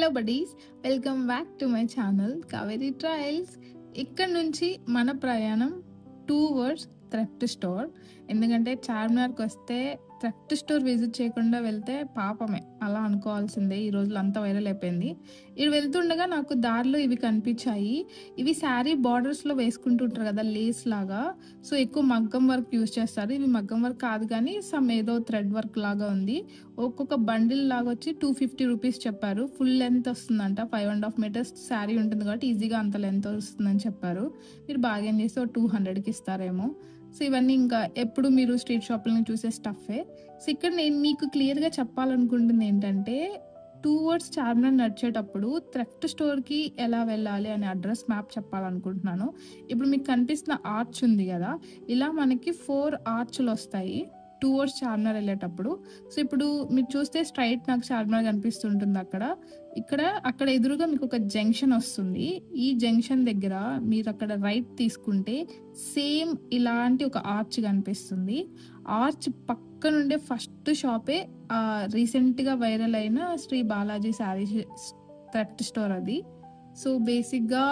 Hello buddies, welcome back to my channel Kaveri trials. ఇక్కడ నుంచి మన ప్రయాణం టువర్డ్స్ థ్రిఫ్ట్ స్టోర్. ఎందుకంటే చార్మినార్కి వస్తే థ్రిఫ్ట్ స్టోర్ విజిట్ చేయకుండా వెళ్తే పాపమే, అలా అనుకోవాల్సిందే. ఈ రోజులు అంతా వైరల్ అయిపోయింది. ఇవి వెళ్తుండగా నాకు దారిలో ఇవి కనిపించాయి. ఇవి శారీ బార్డర్స్లో వేసుకుంటుంటారు కదా, లేస్ లాగా. సో ఎక్కువ మగ్గం వర్క్ యూజ్ చేస్తారు. ఇవి మగ్గం వర్క్ కాదు కానీ సమ్ ఏదో థ్రెడ్ వర్క్ లాగా ఉంది. ఒక్కొక్క బండిల్ లాగా వచ్చి 250 రూపీస్ చెప్పారు. ఫుల్ లెంత్ వస్తుందంట, 5.5 మీటర్స్ శారీ ఉంటుంది కాబట్టి ఈజీగా అంత లెంత్ వస్తుందని చెప్పారు. మీరు బార్గెన్ చేస్తే 200కి ఇస్తారేమో. సో ఇవన్నీ ఇంకా ఎప్పుడు మీరు స్ట్రీట్ షాప్లని చూసే స్టఫే. సో ఇక్కడ నేను మీకు క్లియర్గా చెప్పాలనుకుంటుంది ఏంటంటే, టువర్డ్స్ చార్మినార్ నడిచేటప్పుడు థ్రిఫ్ట్ స్టోర్కి ఎలా వెళ్ళాలి అనే అడ్రస్ మ్యాప్ చెప్పాలనుకుంటున్నాను. ఇప్పుడు మీకు కనిపిస్తున్న ఆర్చ్ ఉంది కదా, ఇలా మనకి 4 ఆర్చ్లు వస్తాయి టువర్డ్స్ చార్మినార్ వెళ్ళేటప్పుడు. సో ఇప్పుడు మీరు చూస్తే స్ట్రైట్ నాకు చార్మినార్ కనిపిస్తుంటుంది. అక్కడ ఎదురుగా మీకు ఒక జంక్షన్ వస్తుంది. ఈ జంక్షన్ దగ్గర మీరు అక్కడ రైట్ తీసుకుంటే సేమ్ ఇలాంటి ఒక ఆర్చ్ కనిపిస్తుంది. ఆర్చ్ పక్క నుండే ఫస్ట్ షాపే రీసెంట్గా వైరల్ అయిన శ్రీ బాలాజీ శారీ థ్రిఫ్ట్ స్టోర్ అది. సో బేసిక్గా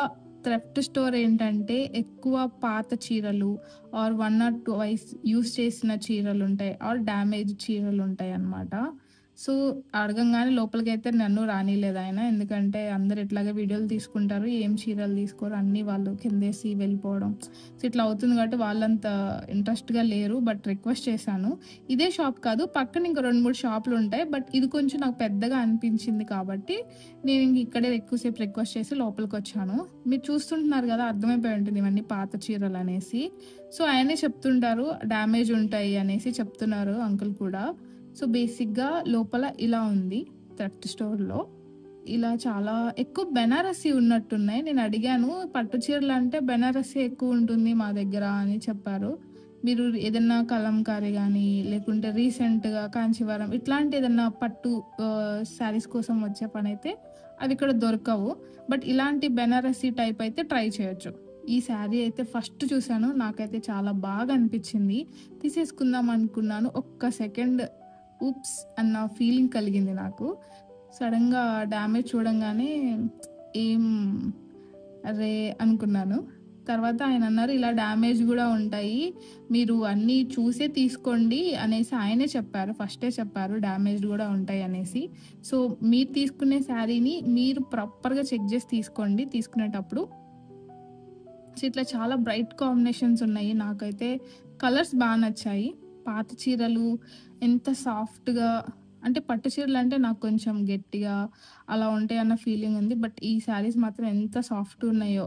థ్రిఫ్ట్ స్టోర్ ఏంటంటే ఎక్కువ పాత చీరలు ఆర్ 1 or 2 యూస్ చేసిన చీరలు ఉంటాయి, ఆర్ డ్యామేజ్ చీరలు ఉంటాయి అన్నమాట. సో అడగంగానే లోపలికి అయితే నన్ను రానిలేదు ఆయన, ఎందుకంటే అందరు ఎట్లాగే వీడియోలు తీసుకుంటారు, ఏం చీరలు తీసుకోరు, అన్నీ వాళ్ళు కిందేసి వెళ్ళిపోవడం. సో ఇట్లా అవుతుంది కాబట్టి వాళ్ళంత ఇంట్రెస్ట్గా లేరు. బట్ రిక్వెస్ట్ చేశాను. ఇదే షాప్ కాదు, పక్కన ఇంకా 2-3 షాపులు ఉంటాయి. బట్ ఇది కొంచెం నాకు పెద్దగా అనిపించింది కాబట్టి నేను ఇక్కడే ఎక్కువసేపు రిక్వెస్ట్ చేసి లోపలికి వచ్చాను. మీరు చూస్తుంటున్నారు కదా, అర్థమైపోయి ఉంటుంది ఇవన్నీ పాత చీరలు అనేసి. సో ఆయనే చెప్తుంటారు డ్యామేజ్ ఉంటాయి అనేసి చెప్తున్నారు అంకుల్ కూడా. సో బేసిక్గా లోపల ఇలా ఉంది థ్రిఫ్ట్ స్టోర్లో. ఇలా చాలా ఎక్కువ బెనారసీ ఉన్నట్టున్నాయి. నేను అడిగాను, పట్టు చీరలు అంటే బెనారసీ ఎక్కువ ఉంటుంది మా దగ్గర అని చెప్పారు. మీరు ఏదన్నా కలంకారీ కానీ లేకుంటే రీసెంట్గా కాంచీవరం ఇట్లాంటి ఏదన్నా పట్టు శారీస్ కోసం వచ్చే పని అయితే అవి ఇక్కడ దొరకవు. బట్ ఇలాంటి బెనారసీ టైప్ అయితే ట్రై చేయొచ్చు. ఈ శారీ అయితే ఫస్ట్ చూశాను, నాకైతే చాలా బాగా అనిపించింది. తీసేసుకుందాం అనుకున్నాను. ఒక్క సెకండ్ ఉప్స్ అన్న ఫీలింగ్ కలిగింది నాకు. సడన్గా డ్యామేజ్ చూడంగానే ఏం అరే అనుకున్నాను. తర్వాత ఆయన అన్నారు ఇలా డ్యామేజ్ కూడా ఉంటాయి, మీరు అన్నీ చూసే తీసుకోండి అనేసి ఆయనే చెప్పారు. ఫస్టే చెప్పారు డ్యామేజ్ కూడా ఉంటాయి అనేసి. సో మీరు తీసుకునే శారీని మీరు ప్రాపర్గా చెక్ చేసి తీసుకోండి తీసుకునేటప్పుడు. సో ఇట్లా చాలా బ్రైట్ కాంబినేషన్స్ ఉన్నాయి. నాకైతే కలర్స్ బాగా నచ్చాయి. పాత చీరలు ఎంత సాఫ్ట్గా, అంటే పట్టు చీరలు అంటే నాకు కొంచెం గట్టిగా అలా ఉంటాయి అన్న ఫీలింగ్ ఉంది. బట్ ఈ శారీస్ మాత్రం ఎంత సాఫ్ట్ ఉన్నాయో.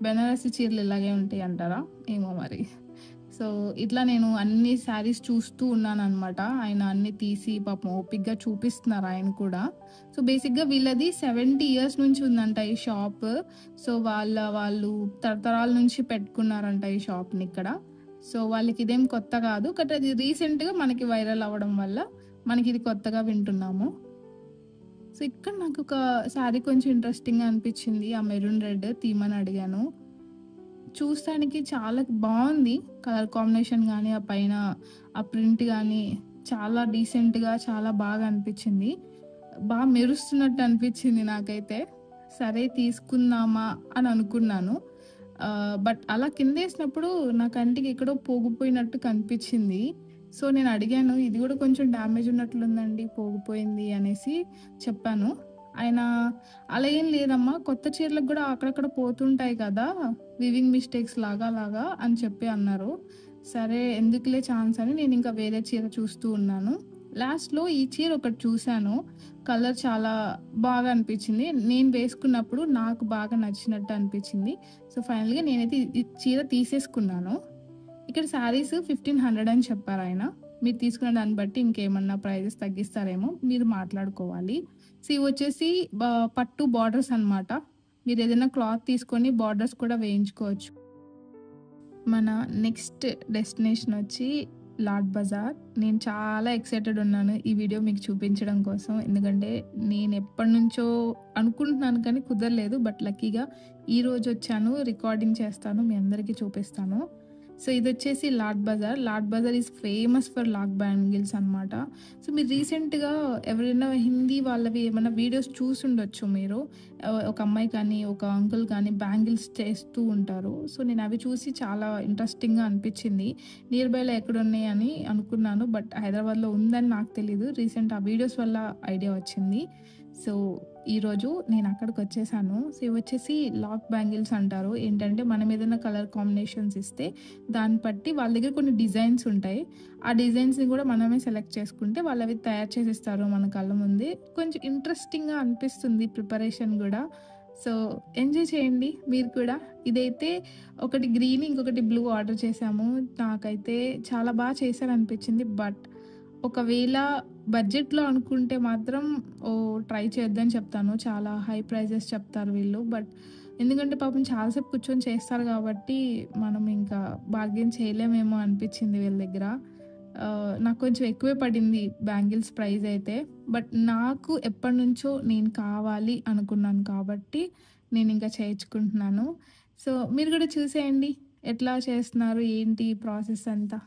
బెనారసి చీరలు ఇలాగే ఉంటాయి అంటారా ఏమో మరి. సో ఇట్లా నేను అన్ని శారీస్ చూస్తూ ఉన్నాను అనమాట. ఆయన అన్ని తీసి పాపం ఓపిక్గా చూపిస్తున్నారు ఆయన కూడా. సో బేసిక్గా వీళ్ళది 70 years నుంచి ఉందంట ఈ షాప్. సో వాళ్ళు తరతరాల నుంచి పెట్టుకున్నారంట ఈ షాప్ని ఇక్కడ. సో వాళ్ళకి ఇదేం కొత్త కాదు, బట్ అది రీసెంట్గా మనకి వైరల్ అవ్వడం వల్ల మనకి ఇది కొత్తగా వింటున్నాము. సో ఇక్కడ నాకు ఒక శారీ కొంచెం ఇంట్రెస్టింగ్గా అనిపించింది. ఆ మెరూన్ రెడ్ తీమని అడిగాను. చూస్తానికి చాలా బాగుంది కలర్ కాంబినేషన్ కానీ, ఆ పైన ఆ ప్రింట్ కానీ చాలా డీసెంట్గా చాలా బాగా అనిపించింది. బాగా మెరుస్తున్నట్టు అనిపించింది నాకైతే. సరే తీసుకుందామా అని అనుకున్నాను. బట్ అలా కింద వేసినప్పుడు నా కంటికి ఎక్కడో పోగిపోయినట్టు కనిపించింది. సో నేను అడిగాను, ఇది కూడా కొంచెం డ్యామేజ్ ఉన్నట్లుందండి, పోగిపోయింది అనేసి చెప్పాను. ఆయన అలా ఏం లేదమ్మా, కొత్త చీరలకు కూడా అక్కడక్కడ పోతుంటాయి కదా, వివింగ్ మిస్టేక్స్ లాగా అని చెప్పి అన్నారు. సరే ఎందుకులే ఛాన్స్ అని నేను ఇంకా వేరే చీర చూస్తూ ఉన్నాను. లాస్ట్లో ఈ చీర ఒకటి చూశాను, కలర్ చాలా బాగా అనిపించింది. నేను వేసుకున్నప్పుడు నాకు బాగా నచ్చినట్టు అనిపించింది. సో ఫైనల్గా నేనైతే ఈ చీర తీసేసుకున్నాను. ఇక్కడ శారీస్ 1500 అని చెప్పారు ఆయన. మీరు తీసుకున్న దాన్ని బట్టి ఇంకేమన్నా ప్రైజెస్ తగ్గిస్తారేమో, మీరు మాట్లాడుకోవాలి. సో ఇవి వచ్చేసి పట్టు బార్డర్స్ అనమాట. మీరు ఏదైనా క్లాత్ తీసుకొని బార్డర్స్ కూడా వేయించుకోవచ్చు. మన నెక్స్ట్ డెస్టినేషన్ వచ్చి లాడ్ బజార్. నేను చాలా ఎక్సైటెడ్ ఉన్నాను ఈ వీడియో మీకు చూపించడం కోసం, ఎందుకంటే నేను ఎప్పటి నుంచో అనుకుంటున్నాను కానీ కుదరలేదు. బట్ లక్కీగా ఈరోజు వచ్చాను, రికార్డింగ్ చేస్తాను, మీ అందరికీ చూపిస్తాను. సో ఇదొచ్చేసి Lad Bazaar. Lad Bazaar is famous for lac bangles అనమాట. సో మీరు రీసెంట్‌గా ఎవరైనా హిందీ వాళ్ళవి ఏమన్నా వీడియోస్ చూసుండొచ్చు మీరు. ఒక అమ్మాయి కానీ, ఒక అంకుల్ కానీ బ్యాంగిల్స్ చేస్తూ ఉంటారు. సో నేను అవి చూసి చాలా ఇంట్రెస్టింగ్‌గా అనిపిచ్చింది. నియర్ బైలో ఎక్కడున్నాయని అనుకున్నాను. బట్ హైదరాబాద్‌లో ఉందని నాకు తెలీదు. రీసెంట్ ఆ వీడియోస్ వల్ల ఐడియా వచ్చింది. సో ఈరోజు నేను అక్కడికొచ్చేసాను. సో ఇవొచ్చేసి లాక్ బ్యాంగిల్స్ అంటారు. ఏంటంటే మనం ఏదైనా కలర్ కాంబినేషన్స్ ఇస్తే దాన్ని బట్టి వాళ్ళ దగ్గర కొన్ని డిజైన్స్ ఉంటాయి. ఆ డిజైన్స్‌ని గూడా మనమే సెలెక్ట్ చేసుకుంటే వాళ్ళవి తయారు చేసిస్తారు మన కళ్ళ ముందే. కొంచెం ఇంట్రెస్టింగ్‌గా అనిపిస్తుంది ప్రిపరేషన్ గూడా. సో ఎంజాయ్ చేయండి మీరు కూడా. ఇదైతే ఒకటి గ్రీన్, ఇంకొకటి బ్లూ ఆర్డర్ చేశాము. నాకైతే చాలా చేశారనిపించింది. బట్ ఒకవేళ బడ్జెట్‌లో అనుకుంటే మాత్రం ట్రై చేయొద్దని చెప్తాను. చాలా హై ప్రైజెస్ చెప్తారు వీళ్ళు. బట్ ఎందుకంటే పాపం చాలా సేపు కూర్చొని చేస్తారు కాబట్టి మనం ఇంకా బార్గెయిన్ చేయలేమేమో అనిపించింది వీళ్ళ దగ్గర. నాకు కొంచెం ఎక్కువే పడింది బ్యాంగిల్స్ ప్రైస్ అయితే. బట్ నాకు ఎప్పటినుంచో నేను కావాలి అనుకున్నాను కాబట్టి నేనింకా చేయించుకుంటున్నాను. సో మీరు కూడా చూసేయండి. ఎట్లా చేస్తున్నారు? ఏంటి ప్రాసెస్ అంతా?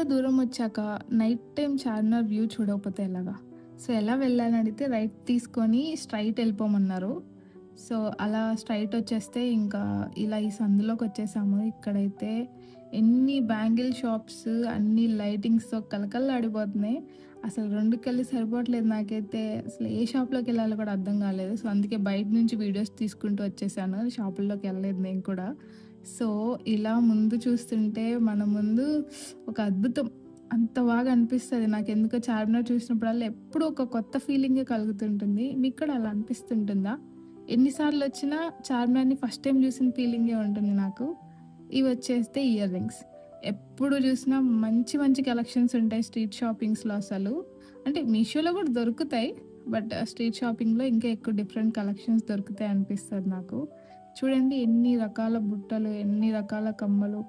దూరం వచ్చాక నైట్ టైం చార్మినార్ వ్యూ చూడకపోతే ఎలాగా? సో, ఎలా వెళ్ళాలని అడిగితే రైట్ తీసుకొని స్ట్రైట్ వెళ్ళిపోమన్నారు. సో, అలా స్ట్రైట్ వచ్చేస్తే ఇంకా ఇలా ఈ సందులోకి వచ్చేసాము. ఇక్కడైతే ఎన్ని బ్యాంగిల్ షాప్స్, అన్ని లైటింగ్స్‌తో కళకళలాడిపోతున్నాయి. అసలు 2 కళ్ళు సరిపోవట్లేదు నాకైతే. అసలు ఏ షాప్‌లోకి వెళ్ళాలో కూడా అర్థం కాలేదు. సో, అందుకే బయట నుంచి వీడియోస్ తీసుకుంటూ వచ్చేసాను. షాపుల్లోకి వెళ్ళలేదు నేను కూడా. సో, ఇలా ముందు చూస్తుంటే మన ముందు ఒక అద్భుతం. అంత బాగా అనిపిస్తది. నాకెందుకో చార్మినార్ చూసినప్పుడల్లా ఎప్పుడూ ఒక కొత్త ఫీలింగే కలుగుతుంటుంది. మీకు కూడా అలా అనిపిస్తుంటుందా? ఎన్ని సార్లొచ్చినా చార్మినార్‌ని ఫస్ట్ టైమ్ చూసిన ఫీలింగే ఉంటుంది నాకు. ఇవొచ్చేస్తే ఇయర్ రింగ్స్. ఎప్పుడు చూసినా మంచి మంచి కలెక్షన్స్ ఉంటాయి స్ట్రీట్ షాపింగ్స్‌లో అసలు. అంటే మీషోలో కూడా దొరుకుతాయి. బట్ స్ట్రీట్ షాపింగ్‌లో ఇంకా ఎక్కువ డిఫరెంట్ కలెక్షన్స్ దొరుకుతాయి అనిపిస్తది నాకు. చూడండి ఎన్ని రకాల బుట్టలు, ఎన్ని రకాల కమ్మలు.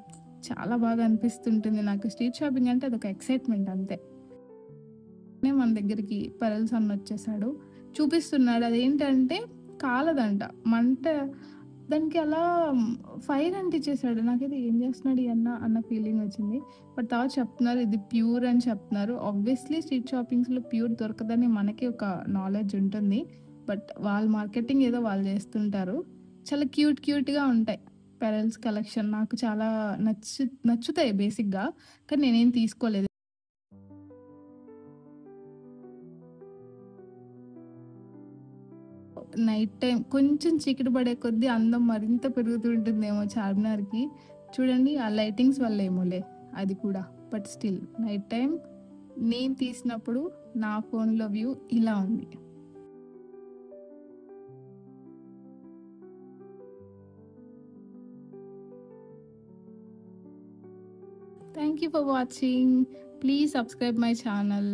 చాలా బాగా అనిపిస్తుంటుంది నాకు. స్ట్రీట్ షాపింగ్ అంటే అదొక ఎక్సైట్‌మెంట్ అంతే. మన దగ్గరికి పరల్స్ అన్నొచ్చేసాడు. చూపిస్తున్నాడు. అదేంటంటే కాలదంట. మంట దానికి అలా ఫైర్ అంటించేసాడు. నాకైతే ఏం చేస్తున్నాడు ఈ అన్న ఫీలింగ్ వచ్చింది. బట్ తర్వాత చెప్తున్నారు ఇది ప్యూర్ అని చెప్తున్నారు. ఆబ్వియస్లీ స్ట్రీట్ షాపింగ్స్‌లో ప్యూర్ దొరకదని మనకి ఒక నాలెడ్జ్ ఉంటుంది. బట్ వాళ్ళ మార్కెటింగ్ ఏదో వాళ్ళు చేస్తుంటారు. చాలా క్యూట్‌గా ఉంటాయి. పెరల్స్ కలెక్షన్ నాకు చాలా నచ్చుతాయి బేసిక్‌గా. కానీ నేనేం తీసుకోలేదు. నైట్ టైం కొంచెం చీకటి పడే కొద్దీ అందం మరింత పెరుగుతూ ఉంటుందేమో చార్మినార్‌కి. చూడండి ఆ లైటింగ్స్ వల్లేమోలే అది కూడా. బట్ స్టిల్ నైట్ టైం నేను తీసినప్పుడు నా ఫోన్‌లో వ్యూ ఇలా ఉంది. Thank you for watching. Please subscribe my channel.